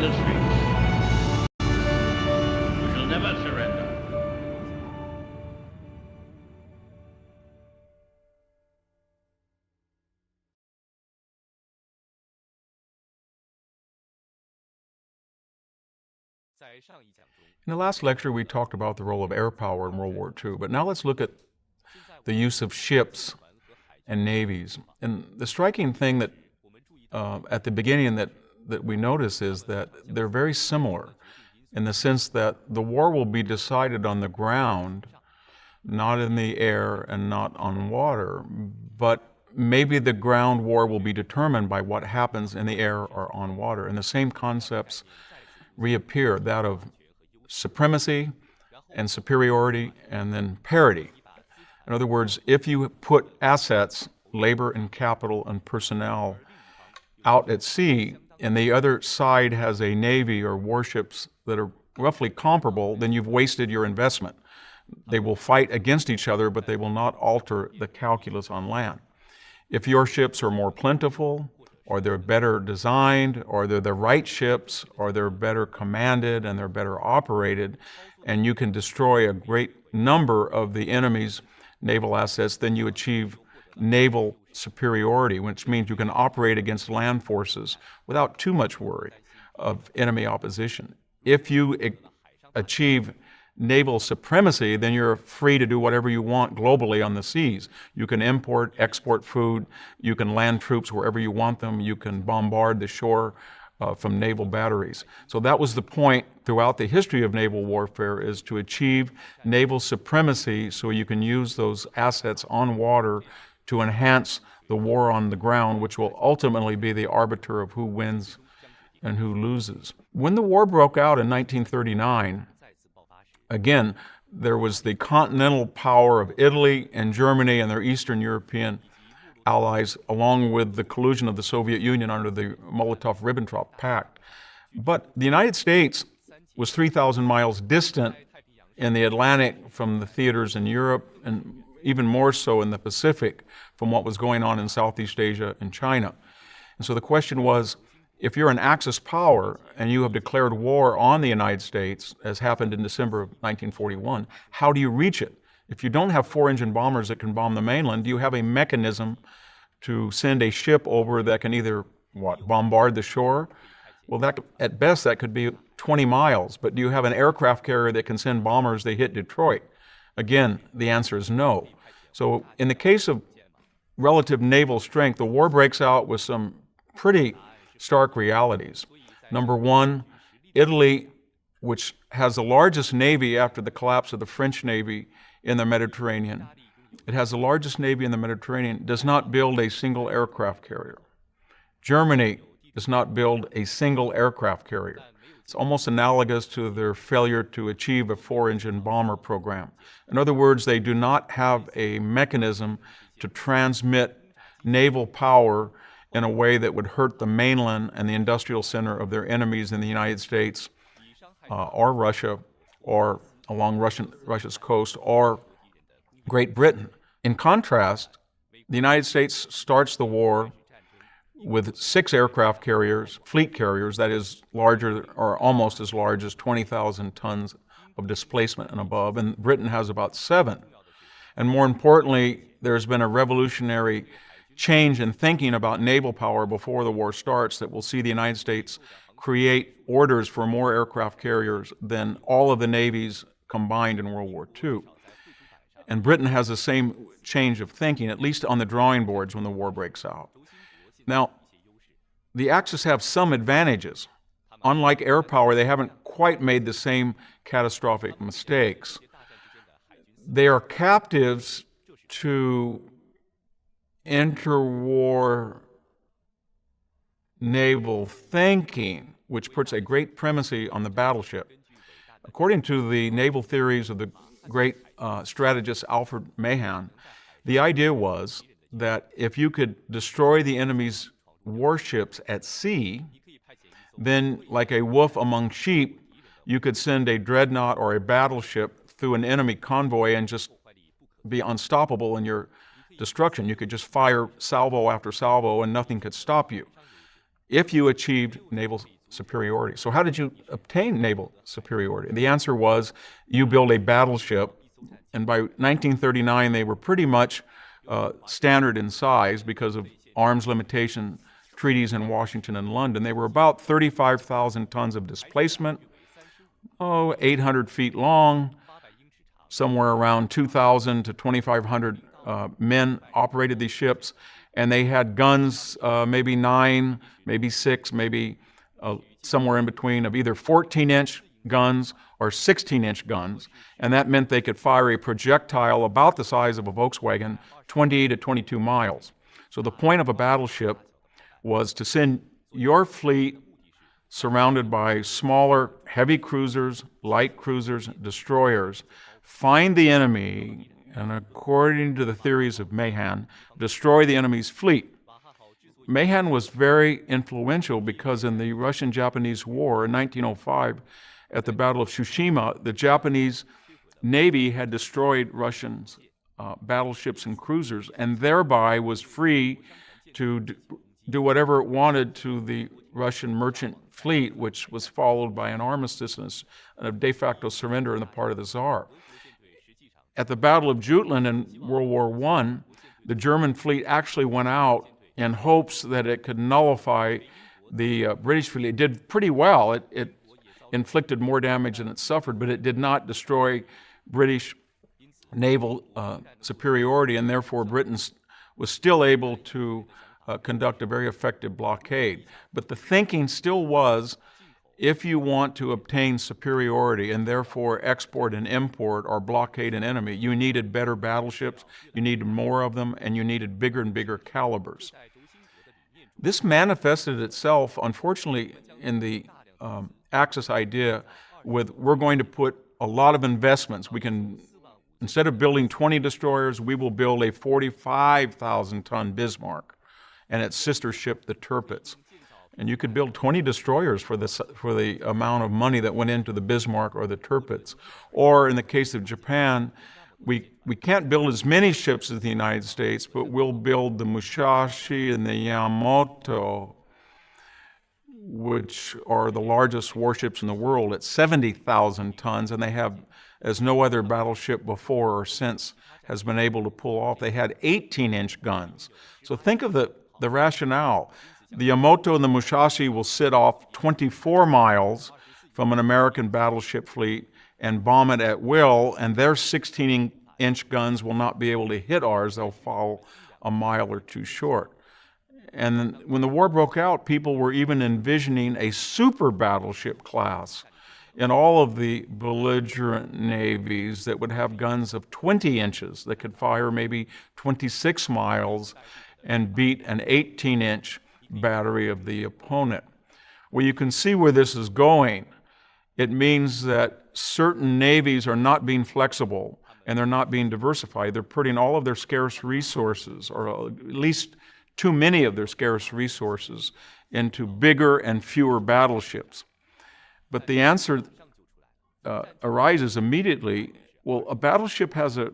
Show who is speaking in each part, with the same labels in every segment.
Speaker 1: in the streets. We shall never surrender.
Speaker 2: In the last lecture, we talked about the role of air power in World War II, but now let's look at the use of ships and navies. And the striking thing that at the beginning that we notice is that they're very similar in the sense that the war will be decided on the ground, not in the air and not on water, but maybe the ground war will be determined by what happens in the air or on water. And the same concepts reappear, that of supremacy and superiority and then parity. In other words, if you put assets, labor and capital and personnel out at sea, and the other side has a navy or warships that are roughly comparable, then you've wasted your investment. They will fight against each other, but they will not alter the calculus on land. If your ships are more plentiful, or they're better designed, or they're the right ships, or they're better commanded and they're better operated, and you can destroy a great number of the enemy's naval assets, then you achieve naval superiority, which means you can operate against land forces without too much worry of enemy opposition. If you achieve naval supremacy, then you're free to do whatever you want globally on the seas. You can import, export food, you can land troops wherever you want them, you can bombard the shore from naval batteries. So that was the point throughout the history of naval warfare, is to achieve naval supremacy so you can use those assets on water to enhance the war on the ground, which will ultimately be the arbiter of who wins and who loses. When the war broke out in 1939, again, there was the continental power of Italy and Germany and their Eastern European allies, along with the collusion of the Soviet Union under the Molotov-Ribbentrop Pact. But the United States was 3,000 miles distant in the Atlantic from the theaters in Europe, and even more so in the Pacific from what was going on in Southeast Asia and China. And so the question was, if you're an Axis power and you have declared war on the United States, as happened in December of 1941, how do you reach it? If you don't have four-engine bombers that can bomb the mainland, do you have a mechanism to send a ship over that can either, bombard the shore? Well, that, at best, that could be 20 miles. But do you have an aircraft carrier that can send bombers that hit Detroit? Again, the answer is no. So in the case of relative naval strength, the war breaks out with some pretty stark realities. Number one, Italy, which has the largest navy after the collapse of the French Navy in the Mediterranean, it has the largest navy in the Mediterranean, does not build a single aircraft carrier. Germany does not build a single aircraft carrier. It's almost analogous to their failure to achieve a four-engine bomber program. In other words, they do not have a mechanism to transmit naval power in a way that would hurt the mainland and the industrial center of their enemies in the United States or Russia, or along Russia's coast, or Great Britain. In contrast, the United States starts the war with 6 aircraft carriers, fleet carriers, that is larger or almost as large as 20,000 tons of displacement and above, and Britain has about 7. And more importantly, there's been a revolutionary change in thinking about naval power before the war starts that will see the United States create orders for more aircraft carriers than all of the navies combined in World War II. And Britain has the same change of thinking, at least on the drawing boards when the war breaks out. Now, the Axis have some advantages. Unlike air power, they haven't quite made the same catastrophic mistakes. They are captives to interwar naval thinking, which puts a great primacy on the battleship. According to the naval theories of the great strategist Alfred Mahan, the idea was that if you could destroy the enemy's warships at sea, then like a wolf among sheep, you could send a dreadnought or a battleship through an enemy convoy and just be unstoppable in your destruction. You could just fire salvo after salvo and nothing could stop you if you achieved naval superiority. So how did you obtain naval superiority? The answer was you build a battleship, and by 1939 they were pretty much standard in size because of arms limitation treaties in Washington and London. They were about 35,000 tons of displacement, 800 feet long, somewhere around 2,000 to 2,500 men operated these ships, and they had guns, maybe 9, maybe 6, maybe somewhere in between, of either 14-inch guns or 16-inch guns, and that meant they could fire a projectile about the size of a Volkswagen 20 to 22 miles. So the point of a battleship was to send your fleet surrounded by smaller, heavy cruisers, light cruisers, destroyers, find the enemy, and according to the theories of Mahan, destroy the enemy's fleet. Mahan was very influential because in the Russian-Japanese War in 1905, at the Battle of Tsushima, the Japanese Navy had destroyed Russian battleships and cruisers, and thereby was free to do whatever it wanted to the Russian merchant fleet, which was followed by an armistice and a de facto surrender on the part of the Tsar. At the Battle of Jutland in World War I, the German fleet actually went out in hopes that it could nullify the British fleet. It did pretty well. It inflicted more damage than it suffered, but it did not destroy British naval superiority, and therefore Britain was still able to conduct a very effective blockade. But the thinking still was, if you want to obtain superiority and therefore export and import or blockade an enemy, you needed better battleships, you needed more of them, and you needed bigger and bigger calibers. This manifested itself, unfortunately, in the Axis idea with, we're going to put a lot of investments. We can, instead of building 20 destroyers, we will build a 45,000-ton Bismarck and its sister ship, the Tirpitz. And you could build 20 destroyers for the amount of money that went into the Bismarck or the Tirpitz. Or in the case of Japan, we can't build as many ships as the United States, but we'll build the Musashi and the Yamamoto, which are the largest warships in the world at 70,000 tons, and they have, as no other battleship before or since has been able to pull off, they had 18-inch guns. So think of the rationale. The Yamamoto and the Musashi will sit off 24 miles from an American battleship fleet and bomb it at will, and their 16-inch guns will not be able to hit ours. They'll fall a mile or two short. And when the war broke out, people were even envisioning a super battleship class in all of the belligerent navies that would have guns of 20 inches that could fire maybe 26 miles and beat an 18-inch battery of the opponent. Well, you can see where this is going. It means that certain navies are not being flexible and they're not being diversified. They're putting all of their scarce resources, or at least too many of their scarce resources, into bigger and fewer battleships. But the answer arises immediately. Well, a battleship has a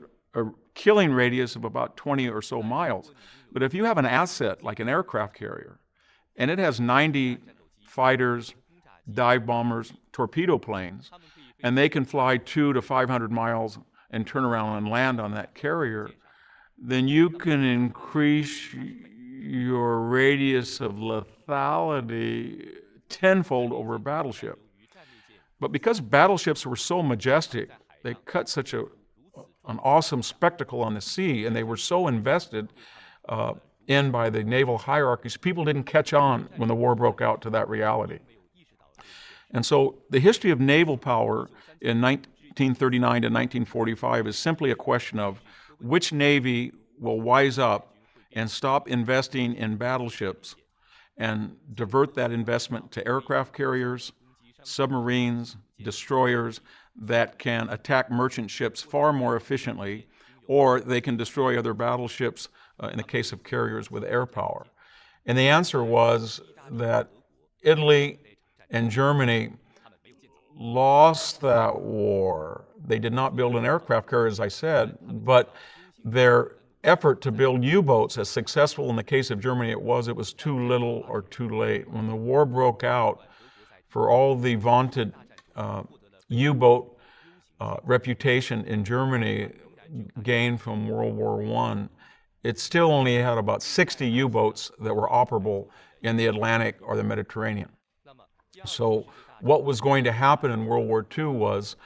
Speaker 2: killing radius of about 20 or so miles. But if you have an asset like an aircraft carrier, and it has 90 fighters, dive bombers, torpedo planes, and they can fly 200 to 500 miles and turn around and land on that carrier, then you can increase your radius of lethality tenfold over a battleship. But because battleships were so majestic, they cut such an awesome spectacle on the sea, and they were so invested in by the naval hierarchies, people didn't catch on when the war broke out to that reality. And so the history of naval power in 1939 to 1945 is simply a question of which navy will wise up and stop investing in battleships and divert that investment to aircraft carriers, submarines, destroyers that can attack merchant ships far more efficiently, or they can destroy other battleships in the case of carriers with air power. And the answer was that Italy and Germany lost that war. They did not build an aircraft carrier, as I said, but their effort to build U-boats, as successful in the case of Germany it was too little or too late. When the war broke out, for all the vaunted U-boat reputation in Germany gained from World War I, it still only had about 60 U-boats that were operable in the Atlantic or the Mediterranean. So what was going to happen in World War II was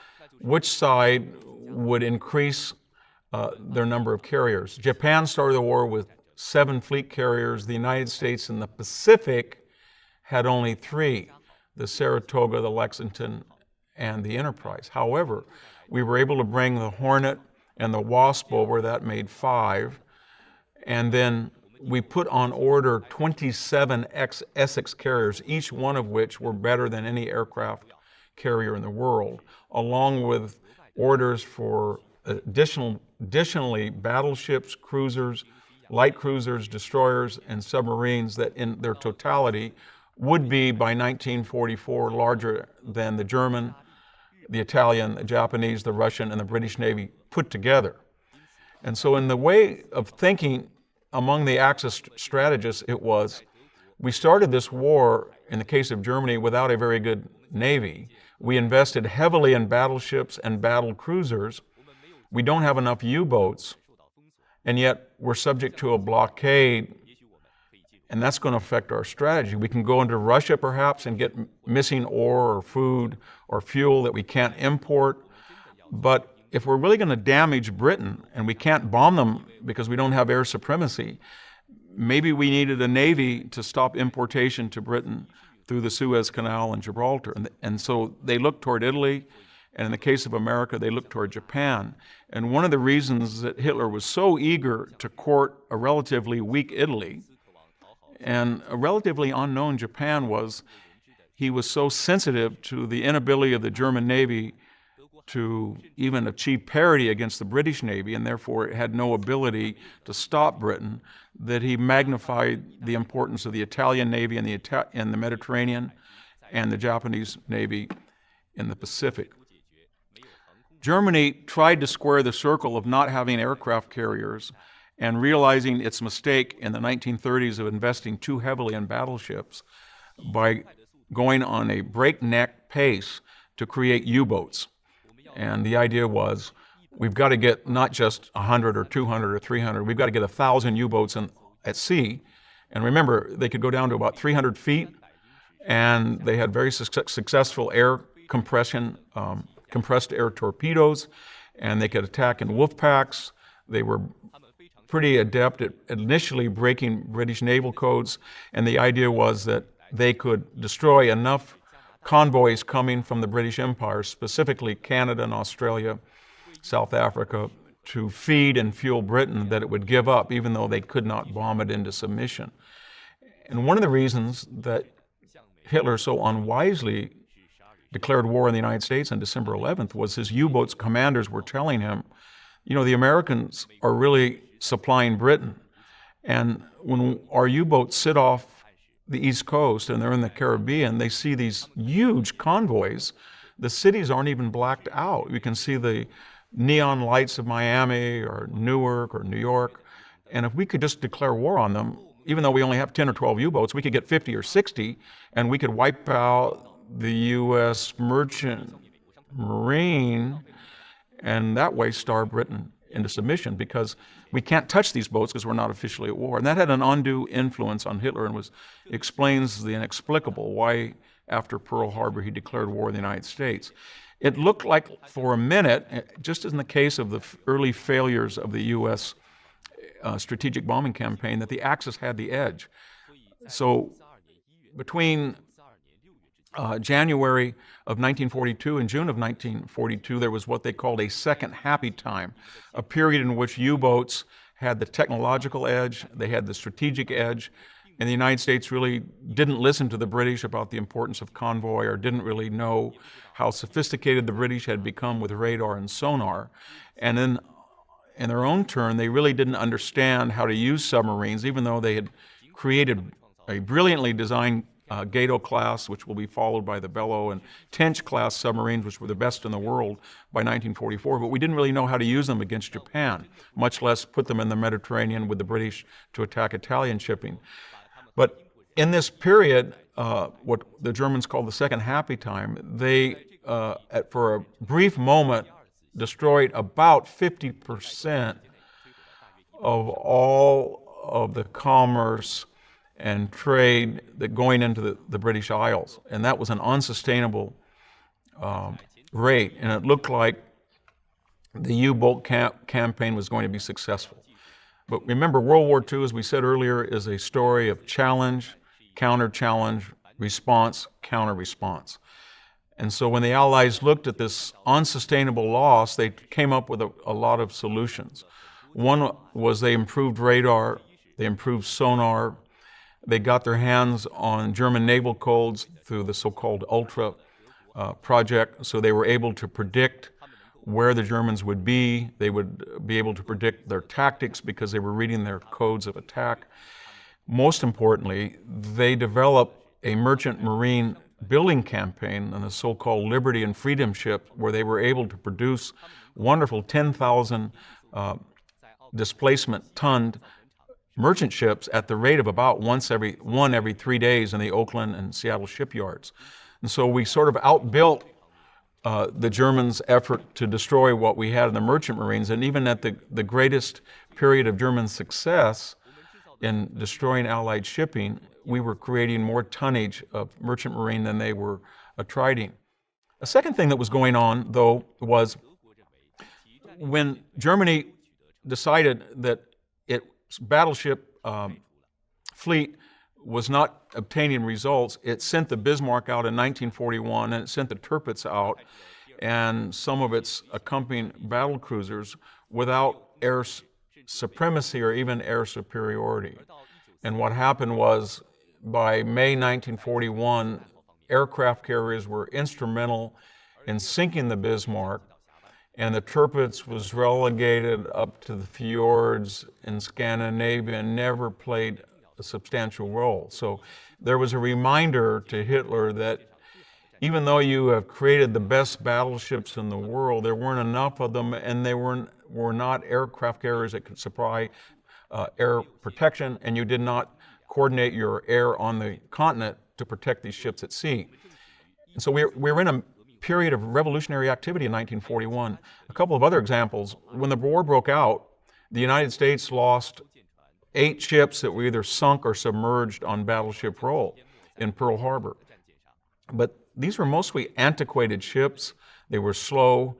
Speaker 2: which side would increase their number of carriers. Japan started the war with 7 fleet carriers. The United States in the Pacific had only 3, the Saratoga, the Lexington, and the Enterprise. However, we were able to bring the Hornet and the Wasp over. That made 5. And then we put on order 27 Essex carriers, each one of which were better than any aircraft carrier in the world, along with orders for additionally battleships, cruisers, light cruisers, destroyers, and submarines that in their totality would be by 1944 larger than the German, the Italian, the Japanese, the Russian, and the British Navy put together. And so in the way of thinking among the Axis strategists, it was, we started this war, in the case of Germany, without a very good Navy. We invested heavily in battleships and battle cruisers. We don't have enough U-boats, and yet we're subject to a blockade, and that's going to affect our strategy. We can go into Russia, perhaps, and get missing ore or food or fuel that we can't import, but if we're really going to damage Britain, and we can't bomb them because we don't have air supremacy, maybe we needed a navy to stop importation to Britain through the Suez Canal and Gibraltar. And so they looked toward Italy, and in the case of America, they looked toward Japan. And one of the reasons that Hitler was so eager to court a relatively weak Italy and a relatively unknown Japan was he was so sensitive to the inability of the German Navy to even achieve parity against the British Navy, and therefore it had no ability to stop Britain, that he magnified the importance of the Italian Navy in the Mediterranean and the Japanese Navy in the Pacific. Germany tried to square the circle of not having aircraft carriers and realizing its mistake in the 1930s of investing too heavily in battleships by going on a breakneck pace to create U-boats. And the idea was, we've got to get not just 100 or 200 or 300, we've got to get 1,000 U-boats at sea. And remember, they could go down to about 300 feet, and they had very successful air compression, compressed air torpedoes, and they could attack in wolf packs. They were pretty adept at initially breaking British naval codes, and the idea was that they could destroy enough convoys coming from the British Empire, specifically Canada and Australia, South Africa, to feed and fuel Britain, that it would give up, even though they could not bomb it into submission. And one of the reasons that Hitler so unwisely declared war in the United States on December 11th was his U-boats commanders were telling him, you know, the Americans are really supplying Britain. And when our U-boats sit off the East Coast and they're in the Caribbean, they see these huge convoys. The cities aren't even blacked out. You can see the neon lights of Miami or Newark or New York. And if we could just declare war on them, even though we only have 10 or 12 U-boats, we could get 50 or 60, and we could wipe out the U.S. merchant marine, and that way starve Britain into submission, because we can't touch these boats because we're not officially at war. And that had an undue influence on Hitler and explains the inexplicable, why after Pearl Harbor he declared war in the United States. It looked like for a minute, just as in the case of the early failures of the U.S. Strategic bombing campaign, that the Axis had the edge. So between January of 1942 and June of 1942, there was what they called a second happy time, a period in which U-boats had the technological edge, they had the strategic edge, and the United States really didn't listen to the British about the importance of convoy, or didn't really know how sophisticated the British had become with radar and sonar. And then, in their own turn, they really didn't understand how to use submarines, even though they had created a brilliantly designed Gato class, which will be followed by the Bellow and Tench class submarines, which were the best in the world by 1944, but we didn't really know how to use them against Japan, much less put them in the Mediterranean with the British to attack Italian shipping. But in this period, what the Germans called the Second Happy Time, they, for a brief moment, destroyed about 50% of all of the commerce and trade that going into the British Isles. And that was an unsustainable rate. And it looked like the U-boat campaign was going to be successful. But remember, World War II, as we said earlier, is a story of challenge, counter-challenge, response, counter-response. And so when the Allies looked at this unsustainable loss, they came up with a lot of solutions. One was they improved radar, they improved sonar, they got their hands on German naval codes through the so-called Ultra project, so they were able to predict where the Germans would be. They would be able to predict their tactics because they were reading their codes of attack. Most importantly, they developed a merchant marine building campaign on the so-called Liberty and Freedom ship, where they were able to produce wonderful 10,000 displacement-tonned merchant ships at the rate of about one every 3 days in the Oakland and Seattle shipyards. And so we sort of outbuilt the Germans' effort to destroy what we had in the merchant marines, and even at the greatest period of German success in destroying Allied shipping, we were creating more tonnage of merchant marine than they were trading. A second thing that was going on, though, was when Germany decided that its battleship fleet was not obtaining results, it sent the Bismarck out in 1941, and it sent the Tirpitz out and some of its accompanying battle cruisers without air supremacy or even air superiority. And what happened was, by May 1941, aircraft carriers were instrumental in sinking the Bismarck, and the Tirpitz was relegated up to the fjords in Scandinavia and never played a substantial role. So there was a reminder to Hitler that even though you have created the best battleships in the world, there weren't enough of them, and they were not aircraft carriers that could supply air protection, and you did not coordinate your air on the continent to protect these ships at sea. And so we're in a period of revolutionary activity in 1941. A couple of other examples. When the war broke out, the United States lost 8 ships that were either sunk or submerged on battleship role in Pearl Harbor. But these were mostly antiquated ships. They were slow,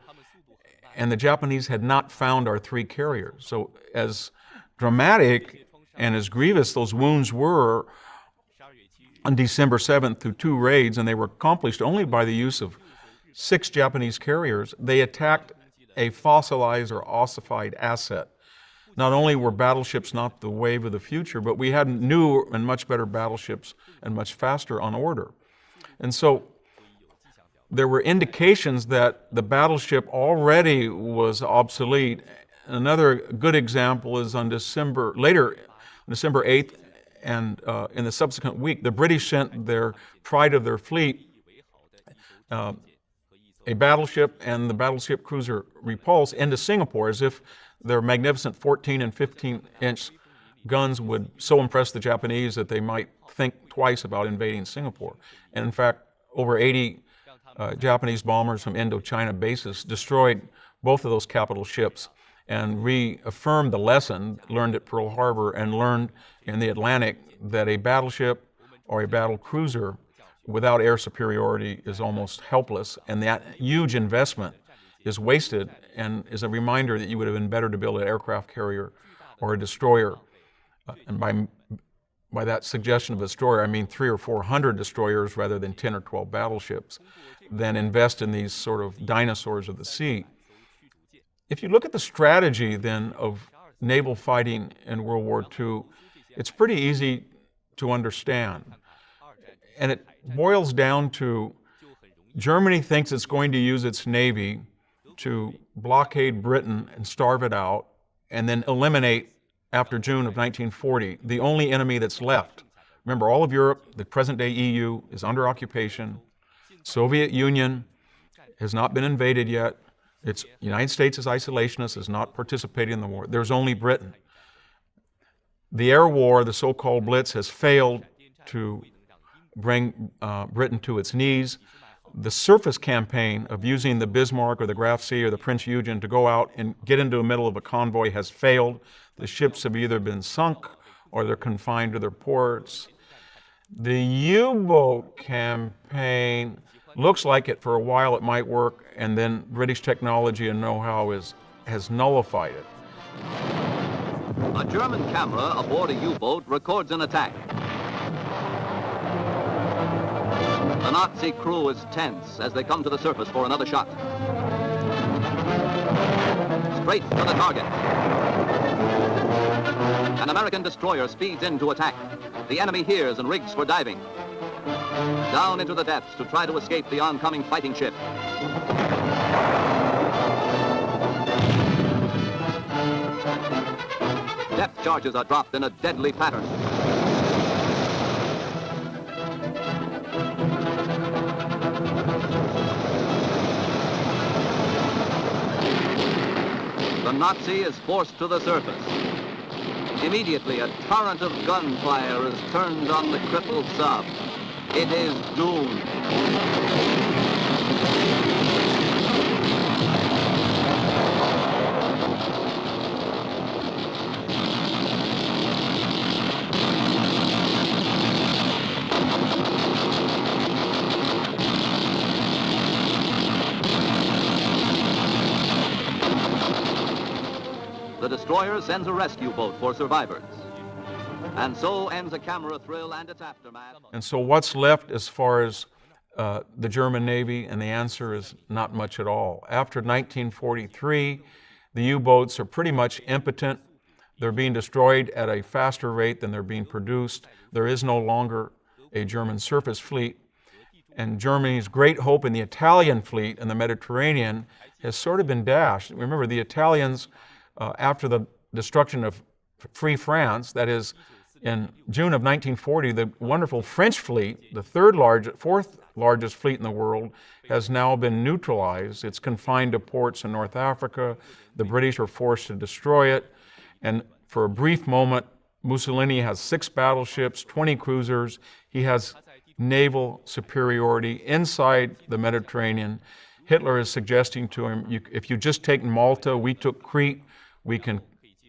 Speaker 2: and the Japanese had not found our 3 carriers. So as dramatic and as grievous those wounds were on December 7th through 2 raids, and they were accomplished only by the use of 6 Japanese carriers, they attacked a fossilized or ossified asset. Not only were battleships not the wave of the future, but we had new and much better battleships and much faster on order. And so there were indications that the battleship already was obsolete. Another good example is on December 8th, and in the subsequent week, the British sent their pride of their fleet, a battleship and the battleship cruiser Repulse, into Singapore, as if their magnificent 14 and 15-inch guns would so impress the Japanese that they might think twice about invading Singapore. And in fact, over 80 Japanese bombers from Indochina bases destroyed both of those capital ships and reaffirmed the lesson learned at Pearl Harbor and learned in the Atlantic that a battleship or a battle cruiser without air superiority is almost helpless, and that huge investment is wasted, and is a reminder that you would have been better to build an aircraft carrier or a destroyer. And by that suggestion of a destroyer, I mean 300 or 400 destroyers rather than 10 or 12 battleships, than invest in these sort of dinosaurs of the sea. If you look at the strategy then of naval fighting in World War II, it's pretty easy to understand. And it boils down to Germany thinks it's going to use its Navy to blockade Britain and starve it out, and then eliminate, after June of 1940, the only enemy that's left. Remember, all of Europe, the present-day EU, is under occupation. Soviet Union has not been invaded yet. The United States is isolationist, is not participating in the war. There's only Britain. The air war, the so-called Blitz, has failed to bring Britain to its knees. The surface campaign of using the Bismarck or the Graf C or the Prince Eugen to go out and get into the middle of a convoy has failed. The ships have either been sunk or they're confined to their ports. The U-boat campaign looks like it for a while it might work, and then British technology and know-how has nullified it.
Speaker 3: A German camera aboard a U-boat records an attack. The Nazi crew is tense as they come to the surface for another shot. Straight to the target. An American destroyer speeds in to attack. The enemy hears and rigs for diving. Down into the depths to try to escape the oncoming fighting ship. Depth charges are dropped in a deadly pattern. The Nazi is forced to the surface. Immediately, a torrent of gunfire is turned on the crippled sub. It is doomed. The destroyer sends a rescue boat for survivors. And so ends a camera thrill and its aftermath.
Speaker 2: And so what's left as far as the German Navy? And the answer is not much at all. After 1943, the U-boats are pretty much impotent. They're being destroyed at a faster rate than they're being produced. There is no longer a German surface fleet. And Germany's great hope in the Italian fleet in the Mediterranean has sort of been dashed. Remember, the Italians, after the destruction of Free France, that is, in June of 1940, the wonderful French fleet, the fourth largest fleet in the world, has now been neutralized. It's confined to ports in North Africa. The British are forced to destroy it. And for a brief moment, Mussolini has 6 battleships, 20 cruisers. He has naval superiority inside the Mediterranean. Hitler is suggesting to him, if you just take Malta, we took Crete, we can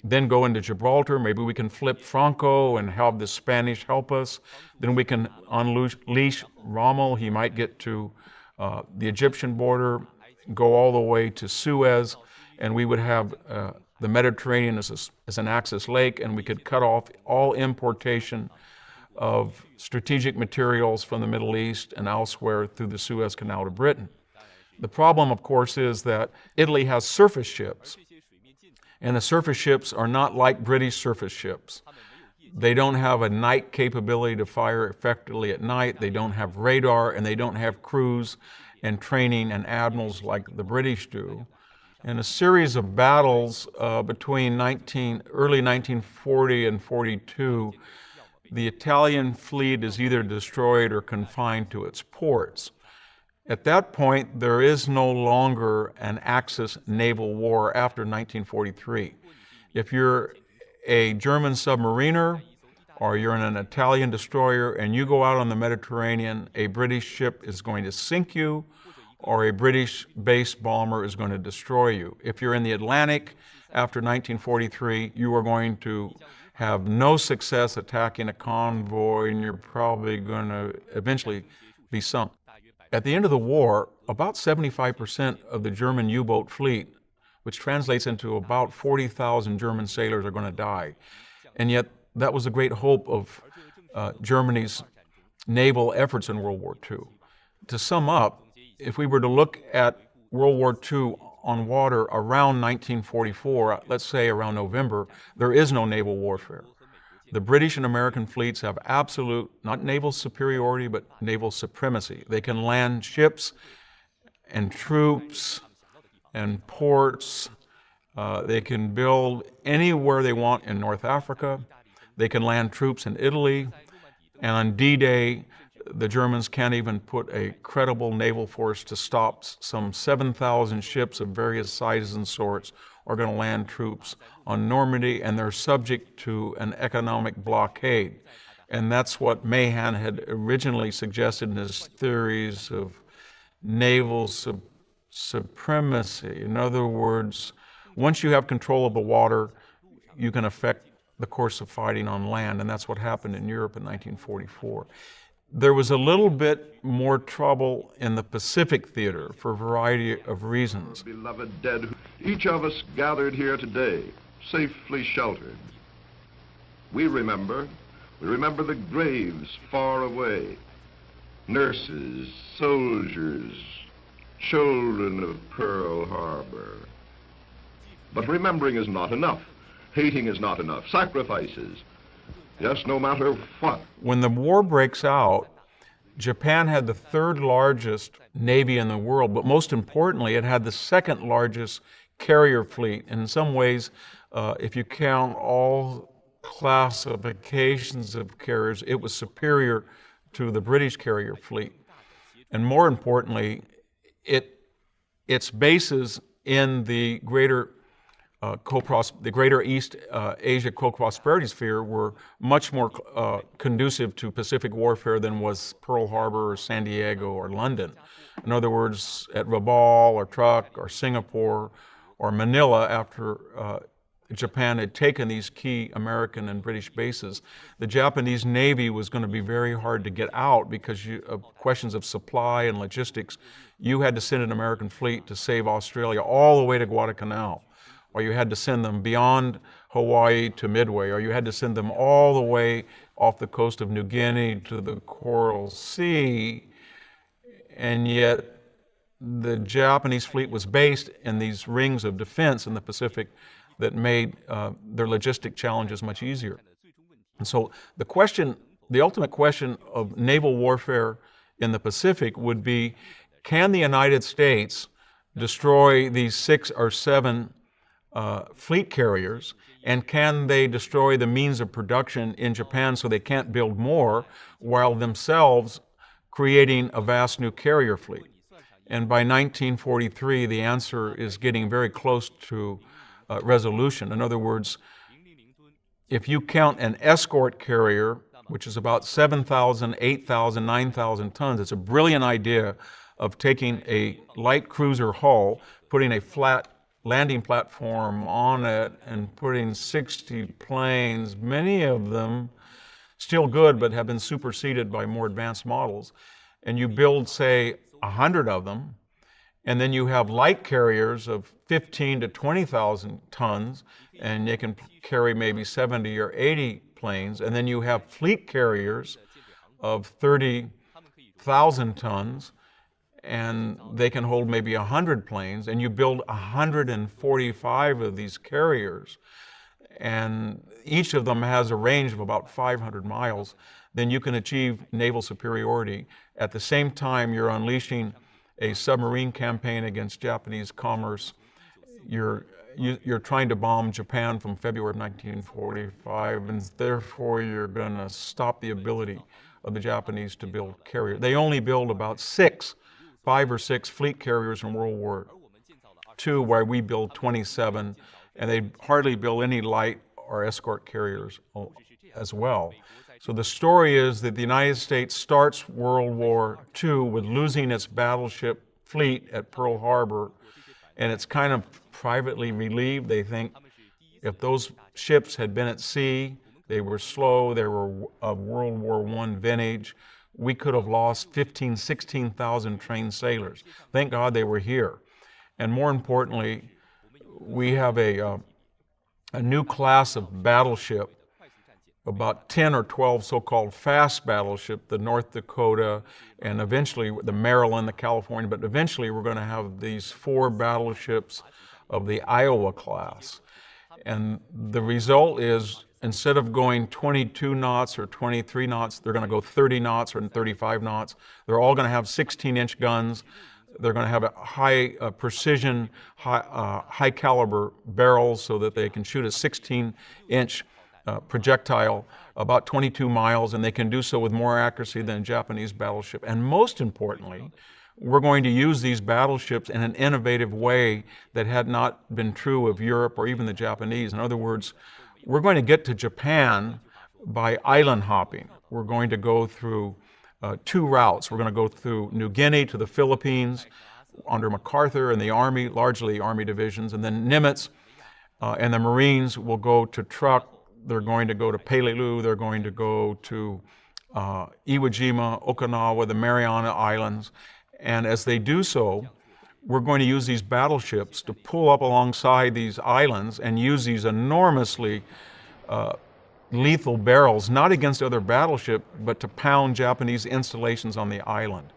Speaker 2: then go into Gibraltar, maybe we can flip Franco and have the Spanish help us. Then we can unleash Rommel. He might get to the Egyptian border, go all the way to Suez, and we would have the Mediterranean as an Axis lake, and we could cut off all importation of strategic materials from the Middle East and elsewhere through the Suez Canal to Britain. The problem, of course, is that Italy has surface ships, and the surface ships are not like British surface ships. They don't have a night capability to fire effectively at night. They don't have radar, and they don't have crews and training and admirals like the British do. In a series of battles between early 1940 and 42, the Italian fleet is either destroyed or confined to its ports. At that point, there is no longer an Axis naval war after 1943. If you're a German submariner or you're in an Italian destroyer and you go out on the Mediterranean, a British ship is going to sink you or a British-based bomber is going to destroy you. If you're in the Atlantic after 1943, you are going to have no success attacking a convoy and you're probably going to eventually be sunk. At the end of the war, about 75% of the German U-boat fleet, which translates into about 40,000 German sailors, are going to die. And yet, that was the great hope of Germany's naval efforts in World War II. To sum up, if we were to look at World War II on water around 1944, let's say around November, there is no naval warfare. The British and American fleets have absolute, not naval superiority, but naval supremacy. They can land ships and troops and ports. They can build anywhere they want in North Africa. They can land troops in Italy. And on D-Day, the Germans can't even put a credible naval force to stop. Some 7,000 ships of various sizes and sorts are going to land troops on Normandy, and they're subject to an economic blockade. And that's what Mahan had originally suggested in his theories of naval supremacy. In other words, once you have control of the water, you can affect the course of fighting on land, and that's what happened in Europe in 1944. There was a little bit more trouble in the Pacific theater for a variety of reasons.
Speaker 4: Beloved dead, each of us gathered here today, safely sheltered. We remember the graves far away, nurses, soldiers, children of Pearl Harbor. But remembering is not enough. Hating is not enough. Sacrifices. Yes, no matter what.
Speaker 2: When the war breaks out, Japan had the third largest navy in the world, but most importantly, it had the second largest carrier fleet. And in some ways, if you count all classifications of carriers, it was superior to the British carrier fleet. And more importantly, its bases in the greater East Asia co-prosperity sphere were much more conducive to Pacific warfare than was Pearl Harbor or San Diego or London. In other words, at Rabaul or Truk or Singapore or Manila, after Japan had taken these key American and British bases, the Japanese Navy was going to be very hard to get out because of questions of supply and logistics. You had to send an American fleet to save Australia all the way to Guadalcanal, or you had to send them beyond Hawaii to Midway, or you had to send them all the way off the coast of New Guinea to the Coral Sea. And yet the Japanese fleet was based in these rings of defense in the Pacific that made their logistic challenges much easier. And so the ultimate question of naval warfare in the Pacific would be, can the United States destroy these 6 or 7 fleet carriers, and can they destroy the means of production in Japan so they can't build more, while themselves creating a vast new carrier fleet? And by 1943, the answer is getting very close to resolution. In other words, if you count an escort carrier, which is about 7,000, 8,000, 9,000 tons, it's a brilliant idea of taking a light cruiser hull, putting a flat landing platform on it, and putting 60 planes, many of them still good but have been superseded by more advanced models. And you build, say, 100 of them, and then you have light carriers of 15 to 20,000 tons, and they can carry maybe 70 or 80 planes. And then you have fleet carriers of 30,000 tons, and they can hold maybe 100 planes. And you build 145 of these carriers, and each of them has a range of about 500 miles. Then you can achieve naval superiority. At the same time, you're unleashing a submarine campaign against Japanese commerce. You're trying to bomb Japan from February of 1945, and therefore you're going to stop the ability of the Japanese to build carriers. They only build about 5 or 6 fleet carriers in World War II, where we build 27, and they hardly build any light or escort carriers as well. So the story is that the United States starts World War II with losing its battleship fleet at Pearl Harbor, and it's kind of privately relieved. They think if those ships had been at sea, they were slow, they were of World War I vintage, we could have lost 15,000, 16,000 trained sailors. Thank God they were here. And more importantly, we have a new class of battleship, about 10 or 12 so-called fast battleship, the North Dakota, and eventually the Maryland, the California, but eventually we're going to have these 4 battleships of the Iowa class. And the result is, instead of going 22 knots or 23 knots, they're going to go 30 knots or 35 knots. They're all going to have 16-inch guns. They're going to have a high precision, high caliber barrels so that they can shoot a 16-inch projectile about 22 miles, and they can do so with more accuracy than a Japanese battleship. And most importantly, we're going to use these battleships in an innovative way that had not been true of Europe or even the Japanese. In other words, we're going to get to Japan by island hopping. we're going to go through two routes. We're going to go through New Guinea to the Philippines under MacArthur and the Army, largely Army divisions, and then Nimitz and the Marines will go to Truk. They're going to go to Peleliu. They're going to go to Iwo Jima, Okinawa, the Mariana Islands. And as they do so, we're going to use these battleships to pull up alongside these islands and use these enormously lethal barrels, not against other battleships, but to pound Japanese installations on the island.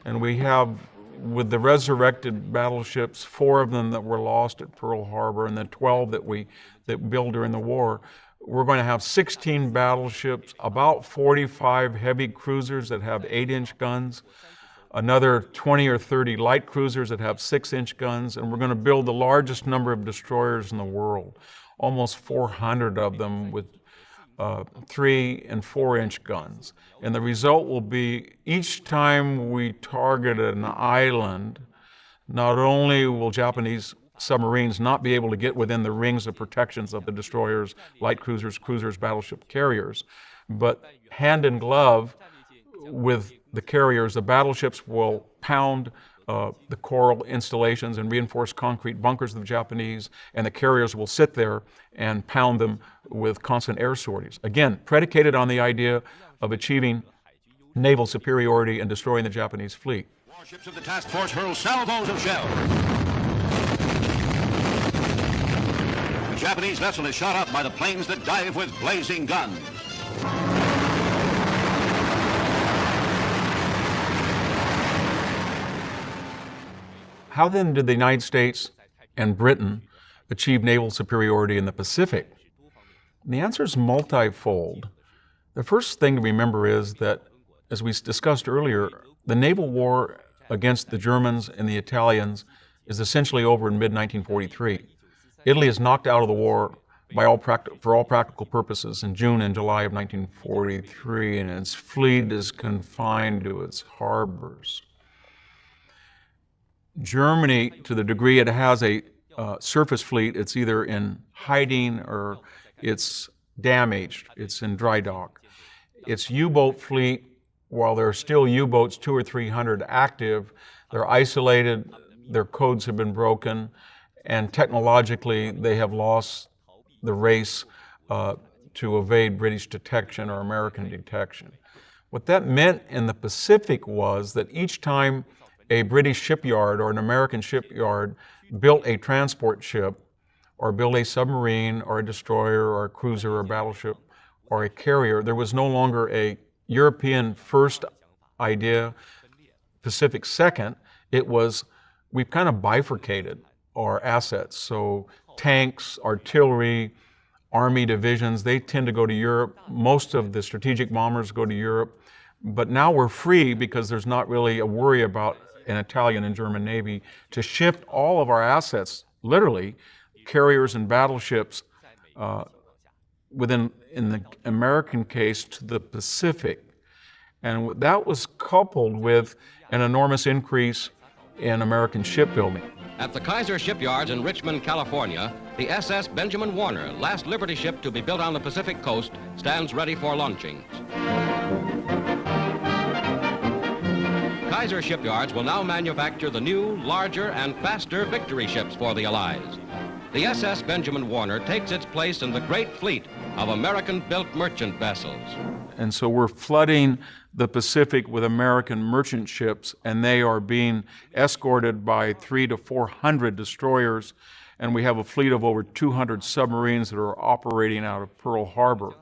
Speaker 2: And we have, with the resurrected battleships, 4 of them that were lost at Pearl Harbor and the 12 that built during the war, we're going to have 16 battleships, about 45 heavy cruisers that have 8-inch guns, another 20 or 30 light cruisers that have 6-inch guns, and we're going to build the largest number of destroyers in the world, almost 400 of them with 3 and 4-inch guns. And the result will be each time we target an island, not only will Japanese submarines not be able to get within the rings of protections of the destroyers, light cruisers, battleship carriers, but hand in glove with the carriers, the battleships will pound the coral installations and reinforced concrete bunkers of the Japanese, and the carriers will sit there and pound them with constant air sorties. Again, predicated on the idea of achieving naval superiority and destroying the Japanese fleet.
Speaker 1: Warships of the task force hurl salvos of shells. The Japanese vessel is shot up by the planes that dive with blazing guns.
Speaker 2: How then did the United States and Britain achieve naval superiority in the Pacific? And the answer is multifold. The first thing to remember is that, as we discussed earlier, the naval war against the Germans and the Italians is essentially over in mid-1943. Italy is knocked out of the war for all practical purposes in June and July of 1943, and its fleet is confined to its harbors. Germany, to the degree it has a surface fleet, it's either in hiding or it's damaged, it's in dry dock. Its U-boat fleet, while there are still U-boats, 200 or 300 active, they're isolated, their codes have been broken, and technologically they have lost the race to evade British detection or American detection. What that meant in the Pacific was that each time a British shipyard or an American shipyard built a transport ship or built a submarine or a destroyer or a cruiser or a battleship or a carrier, there was no longer a European first idea, Pacific second. It was, we've kind of bifurcated our assets. So tanks, artillery, Army divisions, they tend to go to Europe. Most of the strategic bombers go to Europe. But now we're free because there's not really a worry about an Italian and German Navy to shift all of our assets, literally, carriers and battleships, in the American case, to the Pacific. And that was coupled with an enormous increase in American shipbuilding.
Speaker 5: At the Kaiser shipyards in Richmond, California, the SS Benjamin Warner, last Liberty ship to be built on the Pacific coast, stands ready for launching. Kaiser shipyards will now manufacture the new, larger, and faster Victory ships for the Allies. The SS Benjamin Warner takes its place in the great fleet of American-built merchant vessels.
Speaker 2: And so we're flooding the Pacific with American merchant ships, and they are being escorted by 300 to 400 destroyers, and we have a fleet of over 200 submarines that are operating out of Pearl Harbor.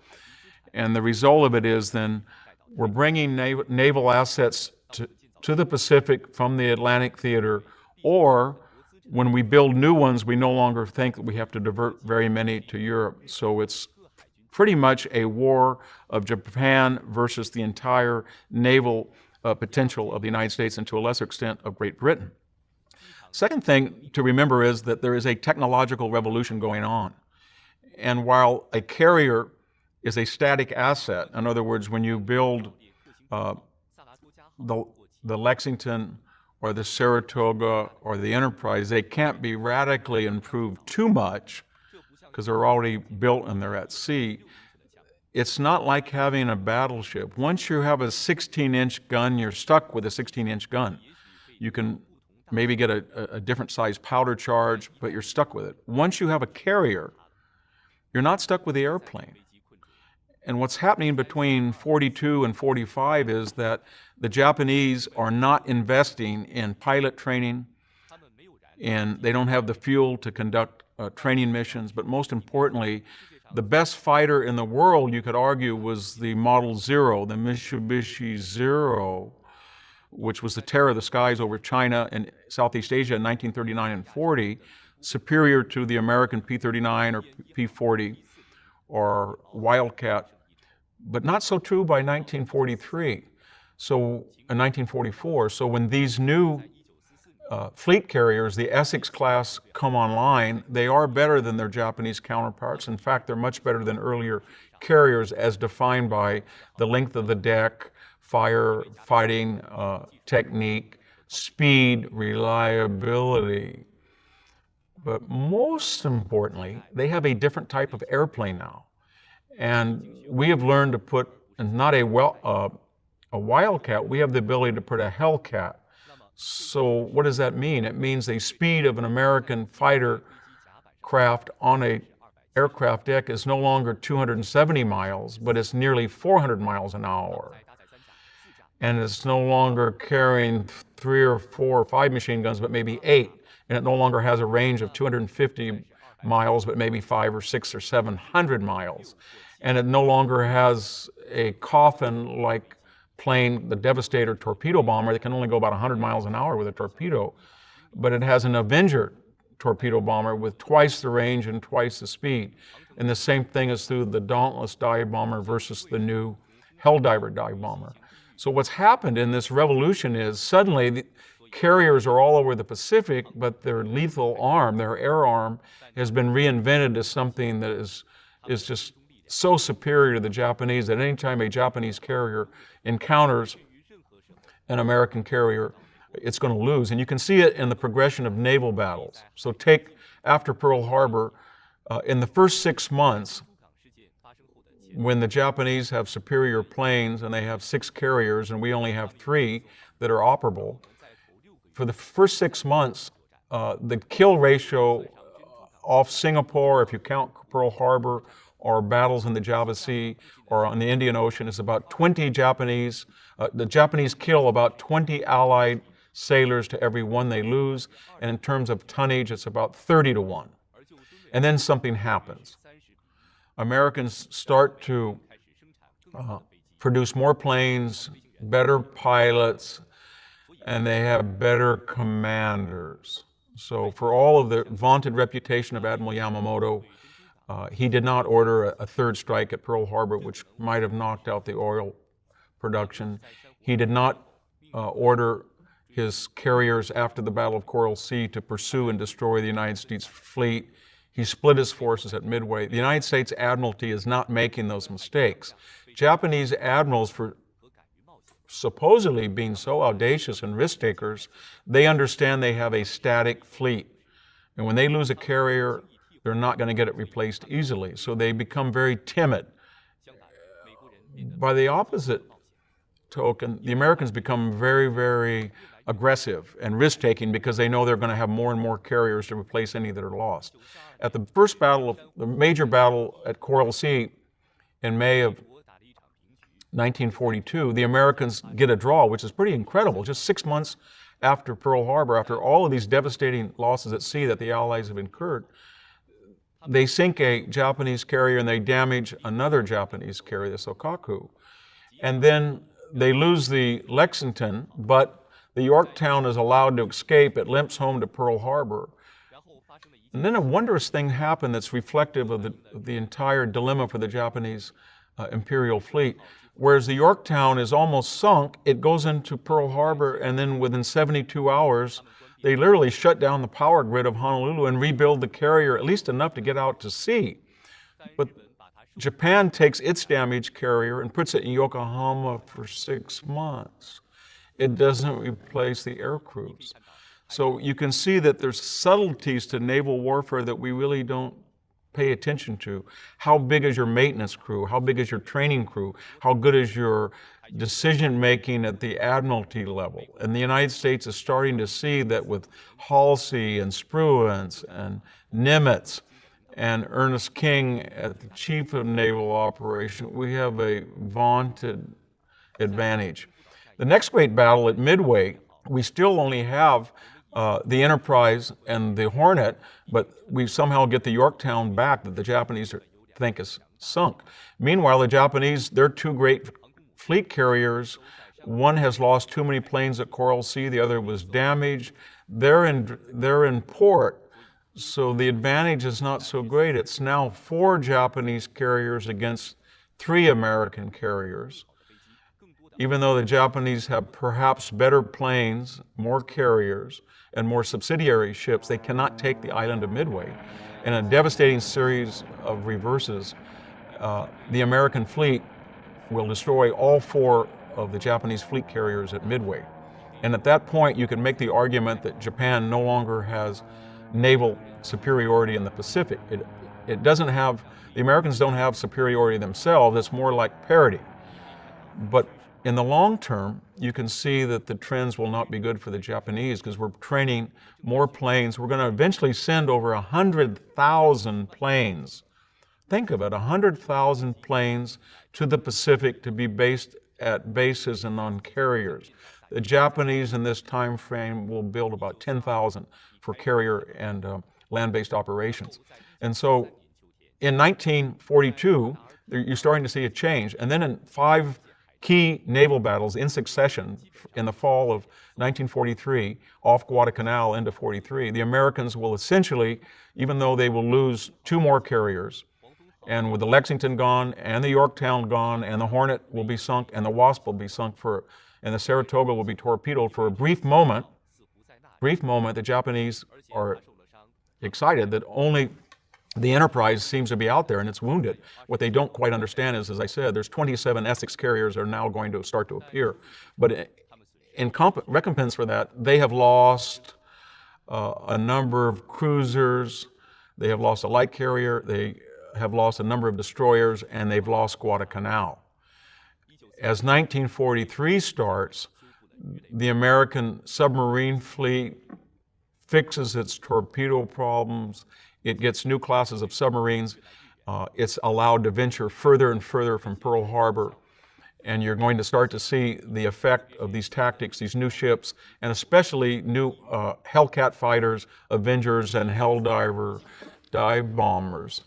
Speaker 2: And the result of it is then we're bringing naval assets to the Pacific from the Atlantic theater, or when we build new ones, we no longer think that we have to divert very many to Europe. So it's pretty much a war of Japan versus the entire naval potential of the United States and to a lesser extent of Great Britain. Second thing to remember is that there is a technological revolution going on. And while a carrier is a static asset, in other words, when you build the Lexington or the Saratoga or the Enterprise, they can't be radically improved too much because they're already built and they're at sea. it's not like having a battleship. Once you have a 16-inch gun, you're stuck with a 16-inch gun. You can maybe get a different size powder charge, but you're stuck with it. Once you have a carrier, you're not stuck with the airplane. And what's happening between 42 and 45 is that the Japanese are not investing in pilot training, and they don't have the fuel to conduct training missions, but most importantly, the best fighter in the world, you could argue, was the Model Zero, the Mitsubishi Zero, which was the terror of the skies over China and Southeast Asia in 1939 and 40, superior to the American P-39 or P-40 or Wildcat, but not so true by 1943, so in 1944. So when these new fleet carriers, the Essex class, come online, they are better than their Japanese counterparts. In fact, they're much better than earlier carriers as defined by the length of the deck, fighting technique, speed, reliability. But most importantly, they have a different type of airplane now. And we have learned to put, not a Wildcat, we have the ability to put a Hellcat. So what does that mean? It means the speed of an American fighter craft on an aircraft deck is no longer 270 miles, but it's nearly 400 miles an hour. And it's no longer carrying 3 or 4 or 5 machine guns, but maybe 8. And it no longer has a range of 250 miles, but maybe 5 or 6 or 700 miles. And it no longer has a coffin-like plane, the Devastator torpedo bomber, that can only go about 100 miles an hour with a torpedo, but it has an Avenger torpedo bomber with twice the range and twice the speed. And the same thing is through the Dauntless dive bomber versus the new Helldiver dive bomber. So what's happened in this revolution is suddenly the carriers are all over the Pacific, but their lethal arm, their air arm, has been reinvented as something that is just so superior to the Japanese that anytime a Japanese carrier encounters an American carrier, it's going to lose. And you can see it in the progression of naval battles. So take after Pearl Harbor, in the first 6 months, when the Japanese have superior planes and they have 6 carriers and we only have 3 that are operable, for the first 6 months, the kill ratio off Singapore, if you count Pearl Harbor, or battles in the Java Sea or on the Indian Ocean, is about 20 Japanese. The Japanese kill about 20 Allied sailors to every 1 they lose. And in terms of tonnage, it's about 30 to 1. And then something happens. Americans start to produce more planes, better pilots, and they have better commanders. So for all of the vaunted reputation of Admiral Yamamoto, he did not order a 3rd strike at Pearl Harbor, which might have knocked out the oil production. He did not order his carriers after the Battle of Coral Sea to pursue and destroy the United States fleet. He split his forces at Midway. The United States Admiralty is not making those mistakes. Japanese admirals, for supposedly being so audacious and risk takers, they understand they have a static fleet. And when they lose a carrier, they're not going to get it replaced easily. So they become very timid. By the opposite token, the Americans become very, very aggressive and risk-taking because they know they're going to have more and more carriers to replace any that are lost. At the first battle, the major battle at Coral Sea in May of 1942, the Americans get a draw, which is pretty incredible. Just 6 months after Pearl Harbor, after all of these devastating losses at sea that the Allies have incurred, they sink a Japanese carrier and they damage another Japanese carrier, the Sokaku. And then they lose the Lexington, but the Yorktown is allowed to escape. It limps home to Pearl Harbor. And then a wondrous thing happened that's reflective of the entire dilemma for the Japanese Imperial fleet. Whereas the Yorktown is almost sunk, it goes into Pearl Harbor, and then within 72 hours, they literally shut down the power grid of Honolulu and rebuild the carrier at least enough to get out to sea. But Japan takes its damaged carrier and puts it in Yokohama for 6 months. It doesn't replace the air crews. So you can see that there's subtleties to naval warfare that we really don't pay attention to. How big is your maintenance crew? How big is your training crew? How good is your decision-making at the admiralty level? And the United States is starting to see that with Halsey and Spruance and Nimitz and Ernest King at the chief of naval operation, we have a vaunted advantage. The next great battle at Midway, we still only have the Enterprise and the Hornet, but we somehow get the Yorktown back that the Japanese think is sunk. Meanwhile, the Japanese, their two great fleet carriers, one has lost too many planes at Coral Sea, the other was damaged. They're in port, so the advantage is not so great. It's now 4 Japanese carriers against 3 American carriers. Even though the Japanese have perhaps better planes, more carriers, and more subsidiary ships, they cannot take the island of Midway. In a devastating series of reverses, the American fleet will destroy all 4 of the Japanese fleet carriers at Midway. And at that point, you can make the argument that Japan no longer has naval superiority in the Pacific. It doesn't have, the Americans don't have superiority themselves, it's more like parity. But in the long term, you can see that the trends will not be good for the Japanese because we're training more planes. We're going to eventually send over 100,000 planes. Think of it, 100,000 planes to the Pacific to be based at bases and on carriers. The Japanese in this time frame will build about 10,000 for carrier and land-based operations. And so in 1942, you're starting to see a change. And then in 5 key naval battles in succession in the fall of 1943 off Guadalcanal into 43, the Americans will essentially, even though they will lose 2 more carriers, and with the Lexington gone and the Yorktown gone and the Hornet will be sunk and the Wasp will be sunk and the Saratoga will be torpedoed for a brief moment, the Japanese are excited that only the Enterprise seems to be out there and it's wounded. What they don't quite understand is, as I said, there's 27 Essex carriers that are now going to start to appear. But in recompense for that, they have lost a number of cruisers, they have lost a light carrier, they have lost a number of destroyers, and they've lost Guadalcanal. As 1943 starts, the American submarine fleet fixes its torpedo problems. It gets new classes of submarines. It's allowed to venture further and further from Pearl Harbor. And you're going to start to see the effect of these tactics, these new ships, and especially new Hellcat fighters, Avengers, and Helldiver dive bombers.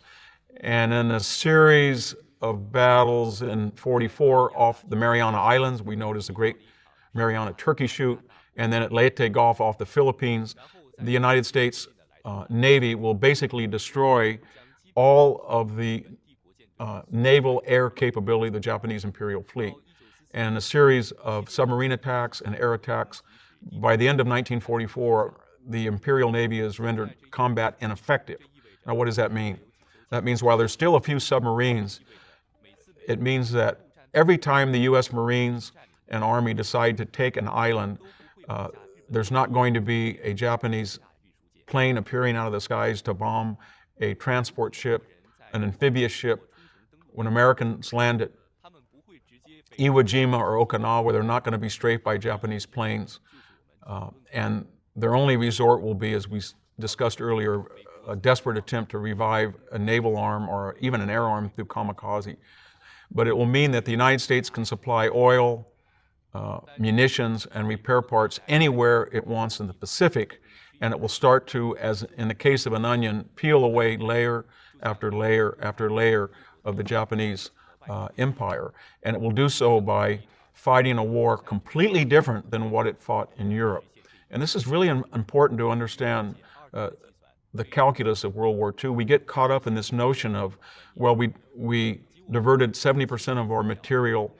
Speaker 2: And in a series of battles in 44 off the Mariana Islands, we notice the great Mariana Turkey shoot, and then at Leyte Gulf off the Philippines, the United States Navy will basically destroy all of the naval air capability of the Japanese Imperial Fleet. And a series of submarine attacks and air attacks, by the end of 1944, the Imperial Navy is rendered combat ineffective. Now, what does that mean? That means while there's still a few submarines, it means that every time the U.S. Marines and Army decide to take an island, there's not going to be a Japanese plane appearing out of the skies to bomb a transport ship, an amphibious ship. When Americans land at Iwo Jima or Okinawa, they're not going to be strafed by Japanese planes. And their only resort will be, as we discussed earlier, a desperate attempt to revive a naval arm or even an air arm through kamikaze. But it will mean that the United States can supply oil, munitions, and repair parts anywhere it wants in the Pacific, and it will start to, as in the case of an onion, peel away layer after layer after layer of the Japanese empire. And it will do so by fighting a war completely different than what it fought in Europe. And this is really important to understand the calculus of World War II. We get caught up in this notion of, well, we diverted 70% of our material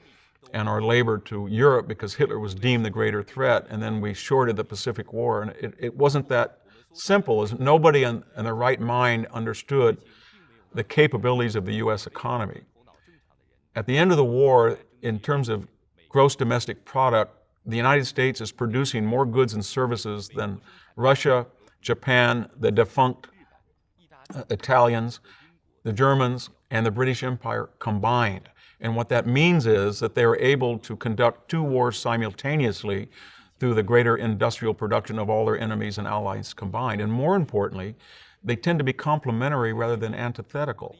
Speaker 2: and our labor to Europe because Hitler was deemed the greater threat, and then we shorted the Pacific War. And it wasn't that simple, as nobody in their right mind understood the capabilities of the U.S. economy. At the end of the war, in terms of gross domestic product, the United States is producing more goods and services than Russia, Japan, the defunct Italians, the Germans, and the British Empire combined. And what that means is that they are able to conduct two wars simultaneously through the greater industrial production of all their enemies and allies combined. And more importantly, they tend to be complementary rather than antithetical.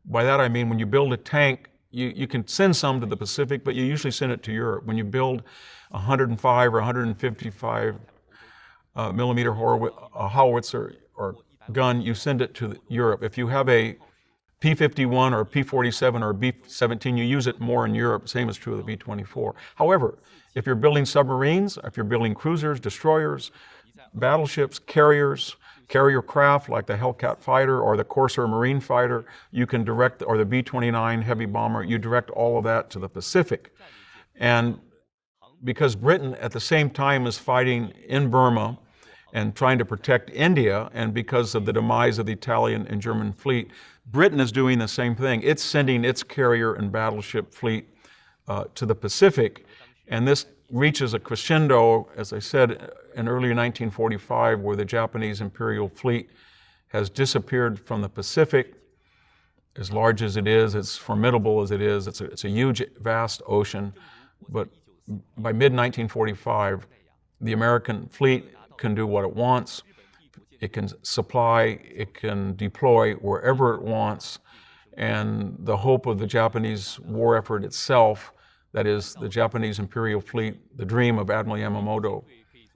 Speaker 2: By that I mean when you build a tank, you can send some to the Pacific, but you usually send it to Europe. When you build a 105 or 155 millimeter howitzer or gun, you send it to Europe. If you have a P-51 or a P-47 or a B-17, you use it more in Europe. Same is true of the B-24. However, if you're building submarines, if you're building cruisers, destroyers, battleships, carriers, carrier craft like the Hellcat fighter or the Corsair marine fighter, you can direct, or the B-29 heavy bomber, you direct all of that to the Pacific. And because Britain at the same time is fighting in Burma and trying to protect India, and because of the demise of the Italian and German fleet, Britain is doing the same thing. It's sending its carrier and battleship fleet to the Pacific, and this reaches a crescendo, as I said, in early 1945, where the Japanese imperial fleet has disappeared from the Pacific. As large as it is, as formidable as it is, it's a huge, vast ocean. But by mid-1945, the American fleet can do what it wants. It can supply, it can deploy wherever it wants. And the hope of the Japanese war effort itself, that is, the Japanese imperial fleet, the dream of Admiral Yamamoto,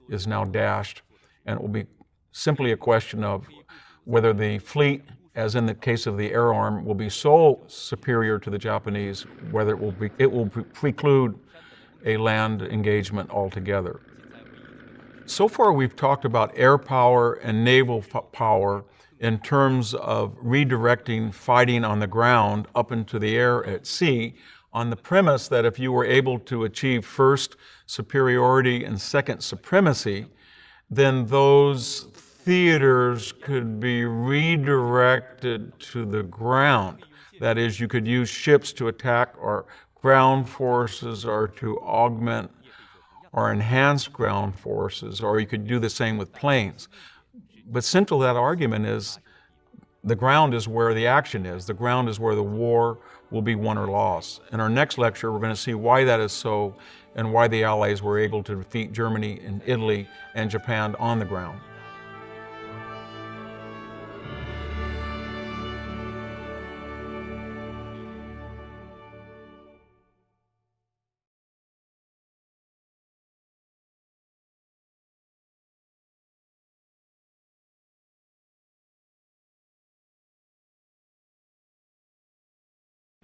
Speaker 2: is now dashed. And it will be simply a question of whether the fleet, as in the case of the air arm, will be so superior to the Japanese, whether it will preclude a land engagement altogether. So far we've talked about air power and naval power in terms of redirecting fighting on the ground up into the air at sea, on the premise that if you were able to achieve first superiority and second supremacy, then those theaters could be redirected to the ground. That is, you could use ships to attack or ground forces, or to augment or enhance ground forces, or you could do the same with planes. But central to that argument is the ground is where the action is. The ground is where the war will be won or lost. In our next lecture, we're going to see why that is so and why the Allies were able to defeat Germany and Italy and Japan on the ground.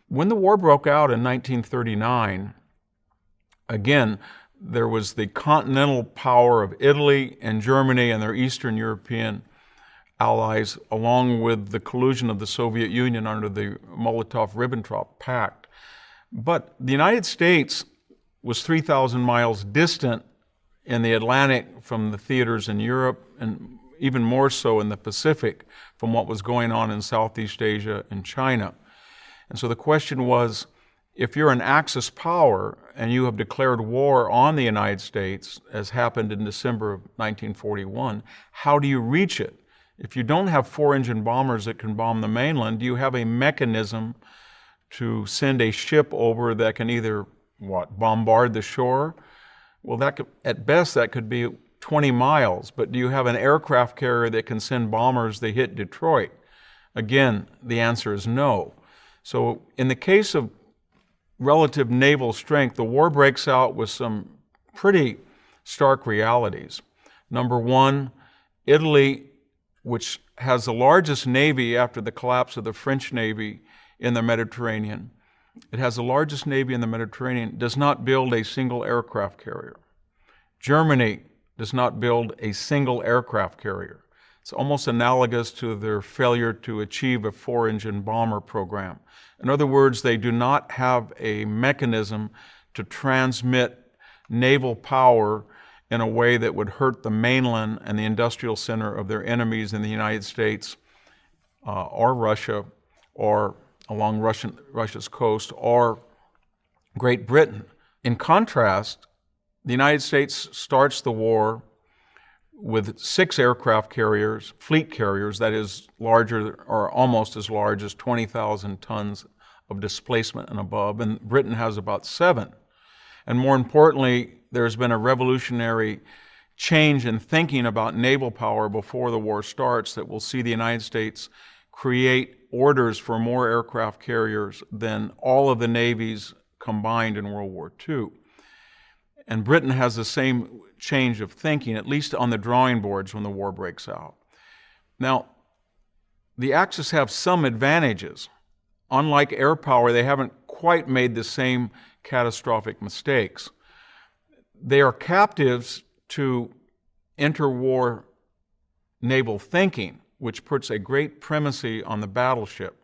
Speaker 2: When the war broke out in 1939, again, there was the continental power of Italy and Germany and their Eastern European allies, along with the collusion of the Soviet Union under the Molotov-Ribbentrop Pact. But the United States was 3,000 miles distant in the Atlantic from the theaters in Europe, and even more so in the Pacific from what was going on in Southeast Asia and China. And so the question was, if you're an Axis power and you have declared war on the United States, as happened in December of 1941, how do you reach it? If you don't have four-engine bombers that can bomb the mainland, do you have a mechanism to send a ship over that can either, bombard the shore? Well, at best, that could be 20 miles. But do you have an aircraft carrier that can send bombers that hit Detroit? Again, the answer is no. So in the case of relative naval strength, the war breaks out with some pretty stark realities. Number one, Italy, which has the largest navy after the collapse of the French Navy in the Mediterranean, it has the largest navy in the Mediterranean, does not build a single aircraft carrier. Germany does not build a single aircraft carrier. It's almost analogous to their failure to achieve a four-engine bomber program. In other words, they do not have a mechanism to transmit naval power in a way that would hurt the mainland and the industrial center of their enemies in the United States or Russia, or along Russia's coast, or Great Britain. In contrast, the United States starts the war with 6 aircraft carriers, fleet carriers, that is larger or almost as large as 20,000 tons of displacement and above, and Britain has about 7. And more importantly, there's been a revolutionary change in thinking about naval power before the war starts that will see the United States create orders for more aircraft carriers than all of the navies combined in World War II. And Britain has the same change of thinking, at least on the drawing boards when the war breaks out. Now, the Axis have some advantages. Unlike air power, they haven't quite made the same catastrophic mistakes. They are captives to interwar naval thinking, which puts a great primacy on the battleship.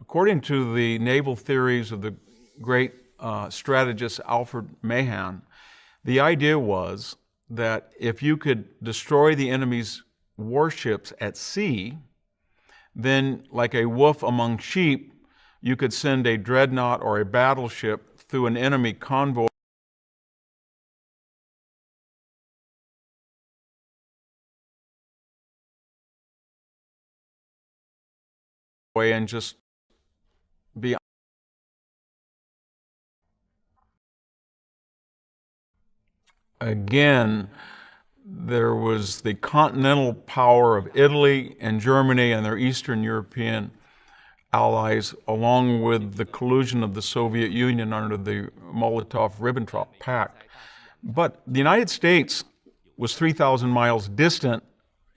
Speaker 2: According to the naval theories of the great strategist Alfred Mahan, the idea was that if you could destroy the enemy's warships at sea, then like a wolf among sheep, you could send a dreadnought or a battleship through an enemy convoy and just be again. There was the continental power of Italy and Germany and their Eastern European allies, along with the collusion of the Soviet Union under the Molotov-Ribbentrop Pact. But the United States was 3,000 miles distant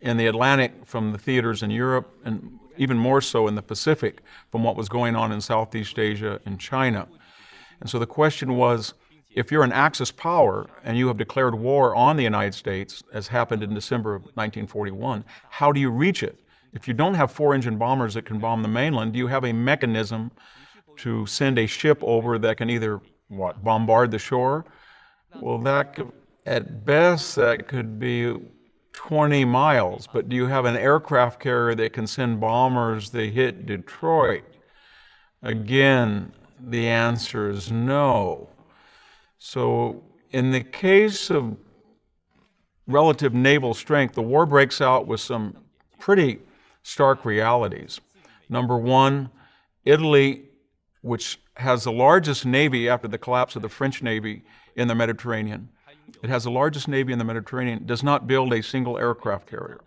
Speaker 2: in the Atlantic from the theaters in Europe, and even more so in the Pacific from what was going on in Southeast Asia and China. And so the question was, if you're an Axis power and you have declared war on the United States, as happened in December of 1941, how do you reach it? If you don't have 4-engine bombers that can bomb the mainland, do you have a mechanism to send a ship over that can either, bombard the shore? Well, at best, that could be 20 miles, but do you have an aircraft carrier that can send bombers that hit Detroit? Again, the answer is no. So in the case of relative naval strength, the war breaks out with some pretty stark realities. Number one, Italy, which has the largest navy after the collapse of the French Navy in the Mediterranean, it has the largest navy in the Mediterranean, does not build a single aircraft carrier.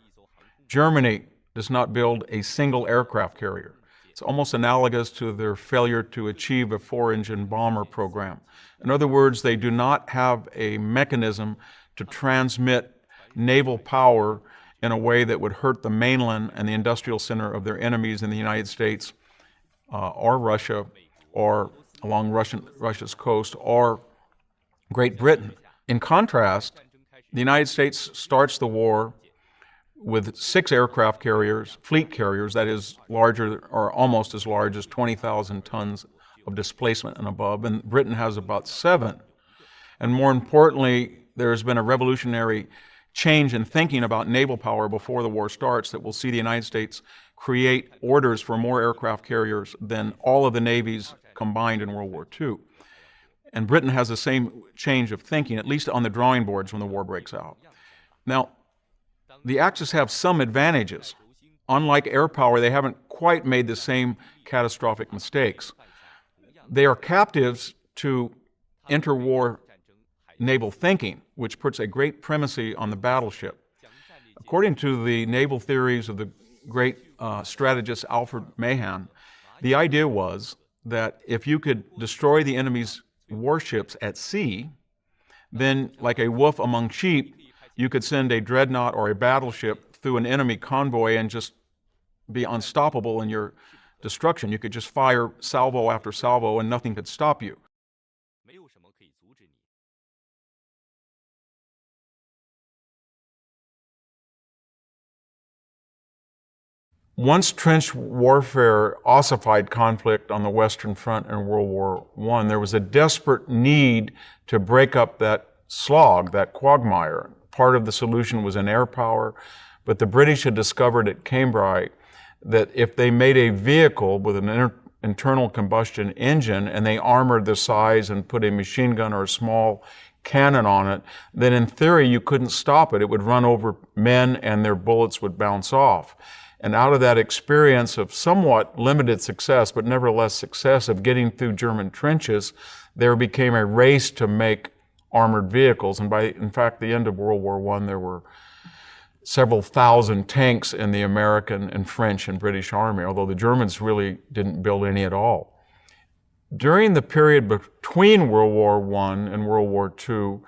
Speaker 2: Germany does not build a single aircraft carrier. It's almost analogous to their failure to achieve a 4-engine bomber program. In other words, they do not have a mechanism to transmit naval power in a way that would hurt the mainland and the industrial center of their enemies in the United States or Russia, or along Russia's coast, or Great Britain. In contrast, the United States starts the war with 6 aircraft carriers, fleet carriers, that is larger or almost as large as 20,000 tons of displacement and above, and Britain has about 7. And more importantly, there has been a revolutionary change in thinking about naval power before the war starts that will see the United States create orders for more aircraft carriers than all of the navies combined in World War II. And Britain has the same change of thinking, at least on the drawing boards when the war breaks out. Now, the Axis have some advantages. Unlike air power, they haven't quite made the same catastrophic mistakes. They are captives to interwar naval thinking, which puts a great primacy on the battleship. According to the naval theories of the great strategist Alfred Mahan, the idea was that if you could destroy the enemy's warships at sea, then like a wolf among sheep, you could send a dreadnought or a battleship through an enemy convoy and just be unstoppable in your destruction. You could just fire salvo after salvo and nothing could stop you. Once trench warfare ossified conflict on the Western Front in World War I, there was a desperate need to break up that slog, that quagmire. Part of the solution was in air power, but the British had discovered at Cambrai that if they made a vehicle with an internal combustion engine and they armored the sides and put a machine gun or a small cannon on it, then in theory you couldn't stop it. It would run over men and their bullets would bounce off. And out of that experience of somewhat limited success, but nevertheless success of getting through German trenches, there became a race to make armored vehicles. And in fact, the end of World War I, there were several thousand tanks in the American and French and British Army, although the Germans really didn't build any at all. During the period between World War I and World War II,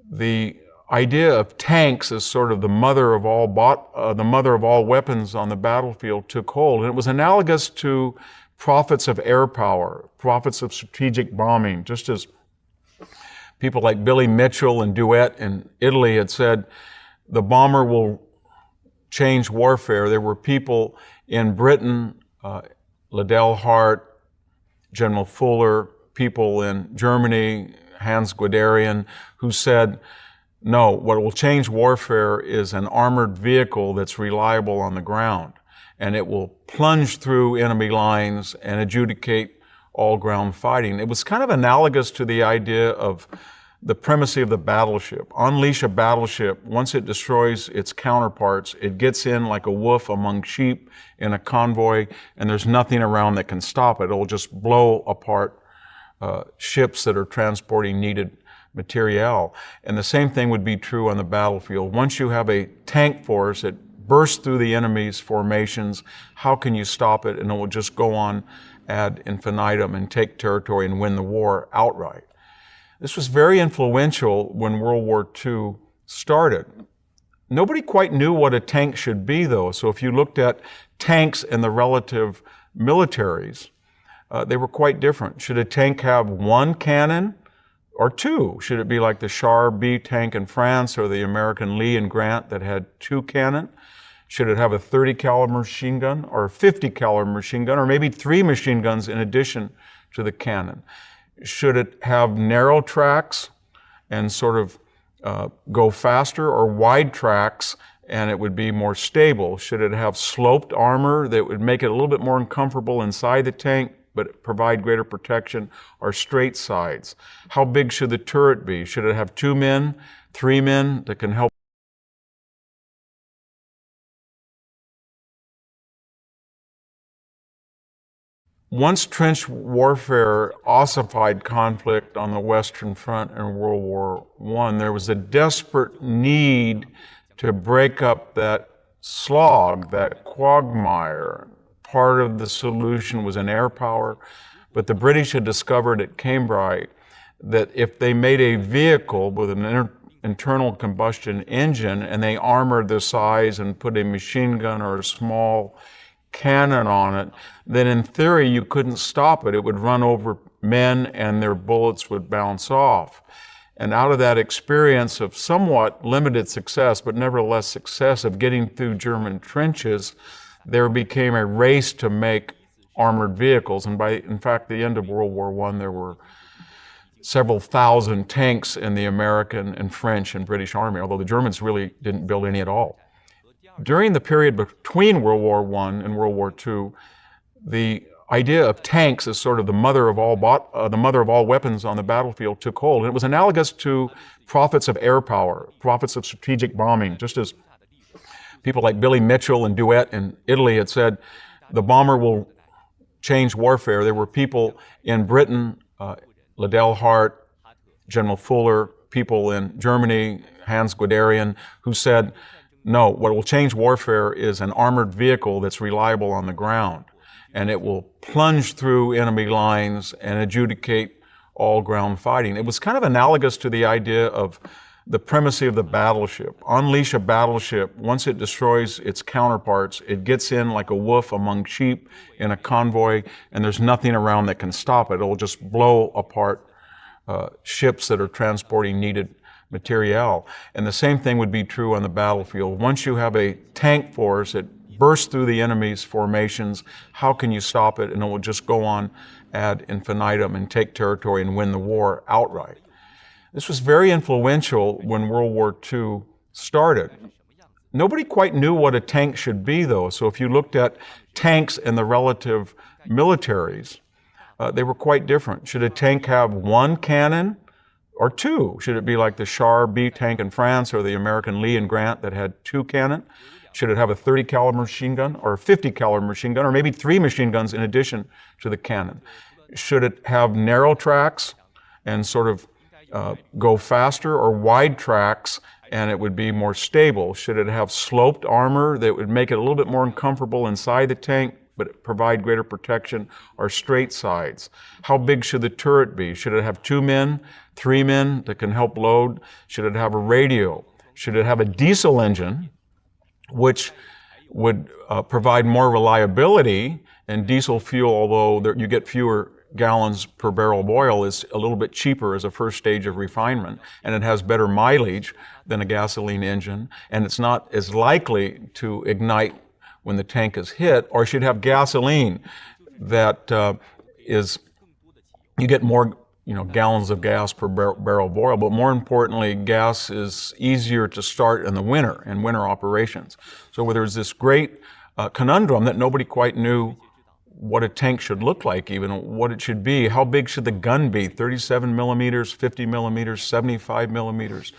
Speaker 2: the idea of tanks as sort of the mother of all weapons on the battlefield took hold, and it was analogous to prophets of air power, prophets of strategic bombing, just as people like Billy Mitchell and Duet in Italy had said, the bomber will change warfare. There were people in Britain, Liddell Hart, General Fuller, people in Germany, Hans Guderian, who said, no, what will change warfare is an armored vehicle that's reliable on the ground, and it will plunge through enemy lines and adjudicate all ground fighting. It was kind of analogous to the idea of the primacy of the battleship. Unleash a battleship, once it destroys its counterparts, it gets in like a wolf among sheep in a convoy, and there's nothing around that can stop it. It'll just blow apart ships that are transporting needed materiel. And the same thing would be true on the battlefield. Once you have a tank force that bursts through the enemy's formations, how can you stop it? And it will just go on ad infinitum and take territory and win the war outright. This was very influential when World War II started. Nobody quite knew what a tank should be, though. So if you looked at tanks and the relative militaries, they were quite different. Should a tank have one cannon or two? Should it be like the Char B tank in France or the American Lee and Grant that had two cannon? Should it have a 30 caliber machine gun or a 50 caliber machine gun or maybe 3 machine guns in addition to the cannon? Should it have narrow tracks and sort of go faster, or wide tracks and it would be more stable? Should it have sloped armor that would make it a little bit more uncomfortable inside the tank but provide greater protection, or straight sides? How big should the turret be? Should it have 2 men, 3 men that can help? Once trench warfare ossified conflict on the Western Front in World War I, there was a desperate need to break up that slog, that quagmire. Part of the solution was in air power, but the British had discovered at Cambrai that if they made a vehicle with an internal combustion engine and they armored the size and put a machine gun or a small cannon on it, then in theory you couldn't stop it. It would run over men and their bullets would bounce off. And out of that experience of somewhat limited success, but nevertheless success of getting through German trenches, there became a race to make armored vehicles. And in fact, the end of World War I, there were several thousand tanks in the American and French and British Army, although the Germans really didn't build any at all. During the period between World War I and World War II, the idea of tanks as sort of the mother of all weapons on the battlefield took hold. And it was analogous to prophets of air power, prophets of strategic bombing, just as people like Billy Mitchell and Duet in Italy had said, the bomber will change warfare. There were people in Britain, Liddell Hart, General Fuller, people in Germany, Hans Guderian, who said, no, what will change warfare is an armored vehicle that's reliable on the ground, and it will plunge through enemy lines and adjudicate all ground fighting. It was kind of analogous to the idea of the primacy of the battleship. Unleash a battleship, once it destroys its counterparts, it gets in like a wolf among sheep in a convoy, and there's nothing around that can stop it. It'll just blow apart ships that are transporting needed materiel. And the same thing would be true on the battlefield. Once you have a tank force that bursts through the enemy's formations, how can you stop it? And it will just go on ad infinitum and take territory and win the war outright. This was very influential when World War II started. Nobody quite knew what a tank should be, though. So if you looked at tanks and the relative militaries, they were quite different. Should a tank have one cannon or two? Should it be like the Char B tank in France or the American Lee and Grant that had 2 cannon? Should it have a 30 caliber machine gun or a 50 caliber machine gun or maybe 3 machine guns in addition to the cannon? Should it have narrow tracks and sort of go faster, or wide tracks and it would be more stable? Should it have sloped armor that would make it a little bit more uncomfortable inside the tank but provide greater protection, or straight sides? How big should the turret be? Should it have 2 men, 3 men that can help load? Should it have a radio? Should it have a diesel engine, which would provide more reliability? And diesel fuel, although you get fewer gallons per barrel of oil, is a little bit cheaper as a first stage of refinement, and it has better mileage than a gasoline engine, and it's not as likely to ignite when the tank is hit. Or should have gasoline that you get more gallons of gas per barrel of oil, but more importantly, gas is easier to start in the winter, in winter operations. So there's this great conundrum that nobody quite knew what a tank should look like, even what it should be. How big should the gun be? 37 millimeters, 50 millimeters, 75 millimeters?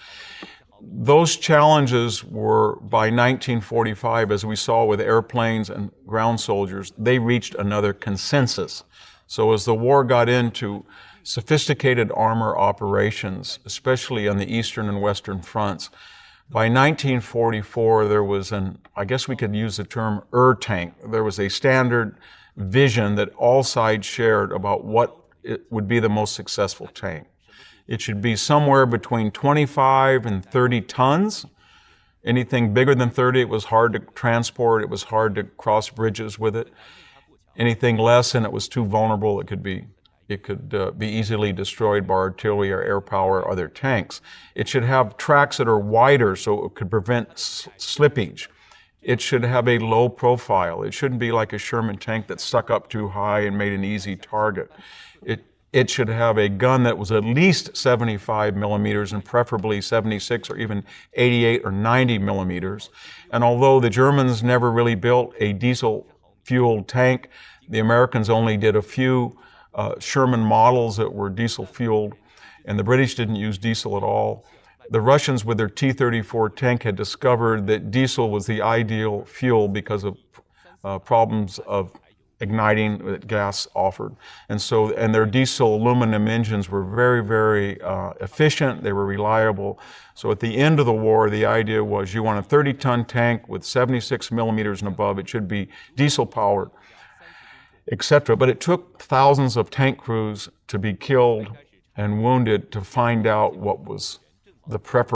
Speaker 2: Those challenges were, by 1945, as we saw with airplanes and ground soldiers, they reached another consensus. So as the war got into sophisticated armor operations, especially on the eastern and western fronts, by 1944 there was I guess we could use the term tank. There was a standard vision that all sides shared about what would be the most successful tank. It should be somewhere between 25 and 30 tons. Anything bigger than 30, it was hard to transport. It was hard to cross bridges with it. Anything less, and it was too vulnerable. It could be easily destroyed by artillery or air power or other tanks. It should have tracks that are wider so it could prevent slippage. It should have a low profile. It shouldn't be like a Sherman tank that stuck up too high and made an easy target. It should have a gun that was at least 75 millimeters and preferably 76 or even 88 or 90 millimeters. And although the Germans never really built a diesel-fueled tank, the Americans only did a few Sherman models that were diesel-fueled, and the British didn't use diesel at all. The Russians, with their T-34 tank, had discovered that diesel was the ideal fuel because of problems of igniting that gas offered. And their diesel aluminum engines were very, very efficient. They were reliable. So at the end of the war, the idea was you want a 30-ton tank with 76 millimeters and above. It should be diesel-powered, etc. But it took thousands of tank crews to be killed and wounded to find out what was the preference